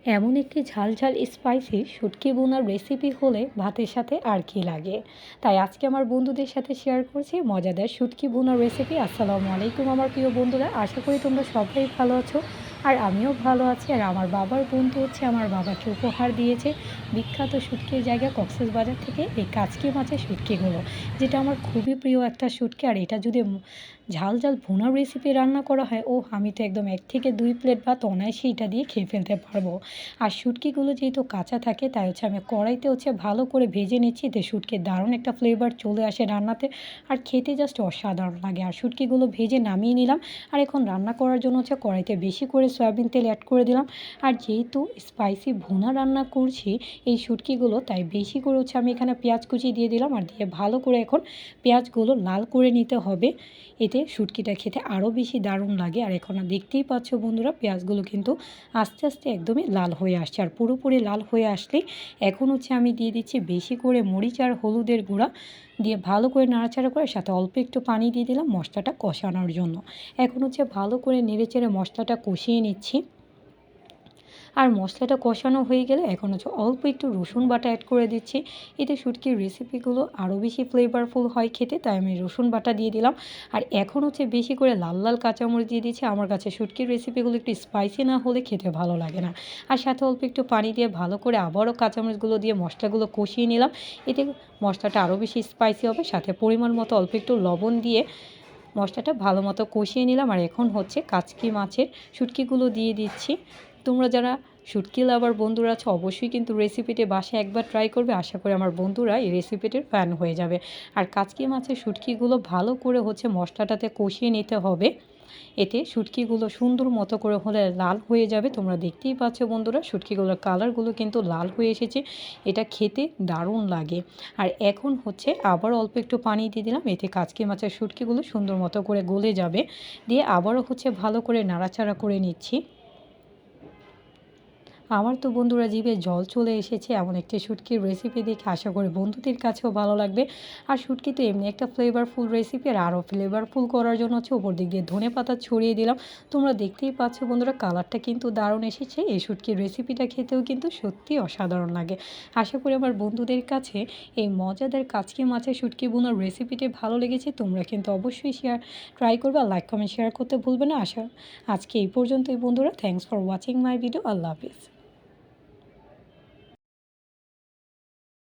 এমন একটি ঝাল ঝাল স্পাইসি শুটকি বোনার রেসিপি হলে ভাতের সাথে আর কি লাগে। তাই আজকে আমার বন্ধুদের সাথে শেয়ার করছি মজাদার শুটকি বোনার রেসিপি। আসসালামু আলাইকুম আমার প্রিয় বন্ধুরা, আশা করি তোমরা সবাই ভালো আছো। আর আমিও ভালো আছি। আর আমার বাবার বন্ধু হচ্ছে আমার বাবাকে উপহার দিয়েছে বিখ্যাত শুটকির জায়গা কক্সবাজার থেকে এই কাচকি মাছের শুটকিগুলো, যেটা আমার খুবই প্রিয় একটা শুটকি। আর এটা যদি ঝাল ঝাল ভুনার রেসিপি রান্না করা হয়, ও আমি তো একদম 1 থেকে 2 প্লেট ভাত অনায়াসে এটা দিয়ে খেয়ে ফেলতে পারবো। আর শুটকিগুলো যেহেতু কাঁচা থাকে, তাই হচ্ছে আমি কড়াইতে হচ্ছে ভালো করে ভেজে নিচ্ছি, এতে শুটকির দারুণ একটা ফ্লেভার চলে আসে রান্নাতে, আর খেতে জাস্ট অসাধারণ লাগে। আর শুটকিগুলো ভেজে নামিয়ে নিলাম। আর এখন রান্না করার জন্য হচ্ছে কড়াইতে বেশি করে সয়াবিন তেল অ্যাড করে দিলাম। আর যেহেতু স্পাইসি ভুনা রান্না করছি এই শুটকিগুলো, তাই বেশি করে হচ্ছে আমি এখানে পেঁয়াজ কুচি দিয়ে দিলাম। আর দিয়ে ভালো করে এখন পেঁয়াজগুলো লাল করে নিতে হবে, এতে শুটকিটা খেতে আরও বেশি দারুণ লাগে। আর এখন দেখতেই পাচ্ছ বন্ধুরা, পেঁয়াজগুলো কিন্তু আস্তে আস্তে একদমই লাল হয়ে আসছে। আর পুরোপুরি লাল হয়ে আসলেই এখন হচ্ছে আমি দিয়ে দিচ্ছি বেশি করে মরিচ আর হলুদের গুঁড়া, দিয়ে ভালো করে নাড়াচাড়া করে সাথে অল্প একটু পানি দিয়ে দিলাম মশলাটা কষানোর জন্য। এখন হচ্ছে ভালো করে নেড়েচেড়ে মশলাটা কষিয়ে নিচ্ছি। আর মশলাটা কষানো হয়ে গেলে এখন হচ্ছে অল্প একটু রসুন বাটা অ্যাড করে দিচ্ছি। এতে শুটকির রেসিপিগুলো আরও বেশি ফ্লেভারফুল হয় খেতে, তাই আমি রসুন বাটা দিয়ে দিলাম। আর এখন হচ্ছে বেশি করে লাল লাল কাঁচামরিচ দিয়ে দিচ্ছি। আমার কাছে শুটকির রেসিপিগুলো একটু স্পাইসি না হলে খেতে ভালো লাগে না। আর সাথে অল্প একটু পানি দিয়ে ভালো করে আবারও কাঁচামরিচগুলো দিয়ে মশলাগুলো কষিয়ে নিলাম, এতে মশলাটা আরও বেশি স্পাইসি হবে। সাথে পরিমাণ মতো অল্প একটু লবণ দিয়ে মশলাটা ভালো মতো কষিয়ে নিলাম। আর এখন হচ্ছে কাচকি মাছের শুটকিগুলো দিয়ে দিচ্ছি। তোমরা যারা শুটকি লাভার বন্ধুরা আছো, অবশ্যই কিন্তু রেসিপিটি বাসায় একবার ট্রাই করবে। আশা করি আমার বন্ধুরা এই রেসিপিটির ফ্যান হয়ে যাবে। আর কাচকি মাছের শুটকিগুলো ভালো করে হচ্ছে মশলাটাতে কষিয়ে নিতে হবে, এতে শুটকিগুলো সুন্দর মতো করে হলে লাল হয়ে যাবে। তোমরা দেখতেই পাচ্ছ বন্ধুরা, শুটকিগুলোর কালারগুলো কিন্তু লাল হয়ে এসেছে, এটা খেতে দারুণ লাগে। আর এখন হচ্ছে আবার অল্প একটু পানি দিয়ে দিলাম, এতে কাচকি মাছের শুটকিগুলো সুন্দর মতো করে গলে যাবে। দিয়ে আবারও হচ্ছে ভালো করে নাড়াচাড়া করে নিচ্ছি। আমার তো বন্ধুরা জিভে জল চলে এসেছে এমন একটি শুটকির রেসিপি দেখে, আশা করি বন্ধুদের কাছেও ভালো লাগবে। আর শুটকি তো এমনি একটা ফ্লেভারফুল রেসিপি, আর আরও ফ্লেভারফুল করার জন্য হচ্ছে ওপর দিক দিয়ে ধনেপাতা ছড়িয়ে দিলাম। তোমরা দেখতেই পাচ্ছ বন্ধুরা, কালারটা কিন্তু দারুণ এসেছে। এই শুটকির রেসিপিটা খেতেও কিন্তু সত্যি অসাধারণ লাগে। আশা করি আমার বন্ধুদের কাছে এই মজাদার কাচকি মাছের শুটকি বোনার রেসিপিটি ভালো লেগেছে। তোমরা কিন্তু অবশ্যই ট্রাই করবে, আর লাইক কমেন্ট শেয়ার করতে ভুলবে না। আজকে এই পর্যন্তই বন্ধুরা। Thanks for watching my video. Allah Hafiz.